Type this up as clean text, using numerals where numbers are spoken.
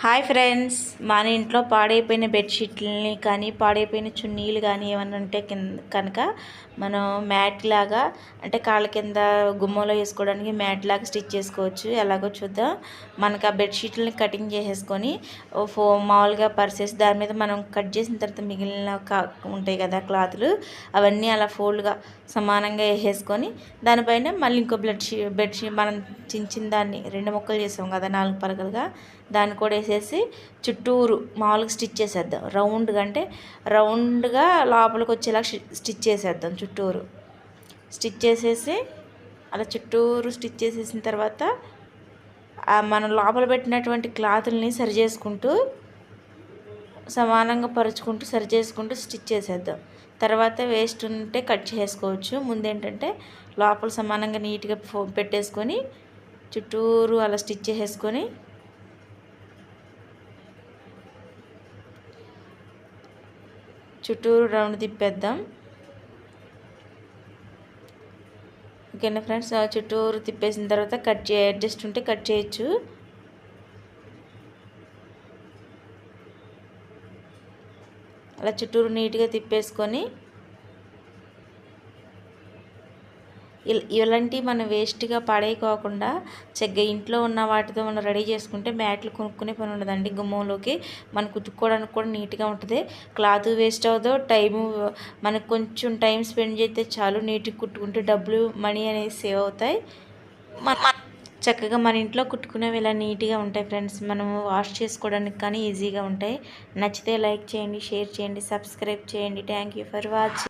Hi friends, మన ఇంట్లో పాడైపోయిన బెడ్షీట్లని కానీ పాడైపోయిన చున్నీలు కానీ ఏమన్నా ఉంటే కనుక మనం మ్యాట్ లాగా అంటే కాళ్ళ కింద గుమ్మంలో వేసుకోవడానికి మ్యాట్ లాగా స్టిచ్ చేసుకోవచ్చు. ఎలాగో చూద్దాం. మనకు ఆ బెడ్షీట్లని కటింగ్ చేసేసుకొని మామూలుగా పరిసేసి దాని మీద మనం కట్ చేసిన తర్వాత మిగిలిన ఉంటాయి కదా క్లాతులు, అవన్నీ అలా ఫోల్డ్గా సమానంగా వేసేసుకొని దానిపైన మళ్ళీ ఇంకో బెడ్షీట్ మనం చించిన దాన్ని 2 ముక్కలు చేసాం కదా 4 పలకలుగా, దాన్ని కూడా వేసేసి చుట్టూరు మామూలుగా స్టిచ్ చేసేద్దాం. రౌండ్గా లోపలికి వచ్చేలా స్టిచ్ చేసేద్దాం. చుట్టూరు స్టిచ్ చేసేసి అలా చుట్టూరు స్టిచ్ చేసేసిన తర్వాత మనం లోపల పెట్టినటువంటి క్లాతుల్ని సరి చేసుకుంటూ సమానంగా పరుచుకుంటూ సరి చేసుకుంటూ స్టిచ్ చేసేద్దాం. తర్వాత వేస్ట్ ఉంటే కట్ చేసుకోవచ్చు. ముందేంటంటే లోపల సమానంగా నీట్గా పెట్టేసుకొని చుట్టూరు అలా స్టిచ్ చేసేసుకొని చుట్టూరు రౌండ్ తిప్పేద్దాం. ఓకేనా ఫ్రెండ్స్, చుట్టూరు తిప్పేసిన తర్వాత అడ్జస్ట్ ఉంటే కట్ చేయొచ్చు. అలా చుట్టూరు నీట్గా తిప్పేసుకొని ఇలాంటివి మనం వేస్ట్గా పడేయకోకుండా చక్కగా ఇంట్లో ఉన్న వాటితో మనం రెడీ చేసుకుంటే మ్యాట్లు కొనుక్కునే పని ఉండదండి. గుమ్మంలోకి మనం కుట్టుకోవడానికి కూడా నీట్గా ఉంటుంది. క్లాత్ వేస్ట్ అవ్వదు, టైము మనకు కొంచెం టైం స్పెండ్ చేస్తే చాలు. నీట్గా కుట్టుకుంటే డబ్బులు మనీ అనేది సేవ్ అవుతాయి. చక్కగా మన ఇంట్లో కుట్టుకునేవి ఇలా నీట్గా ఉంటాయి ఫ్రెండ్స్. మనము వాష్ చేసుకోవడానికి కానీ ఈజీగా ఉంటాయి. నచ్చితే లైక్ చేయండి, షేర్ చేయండి, సబ్స్క్రైబ్ చేయండి. Thank you for watching.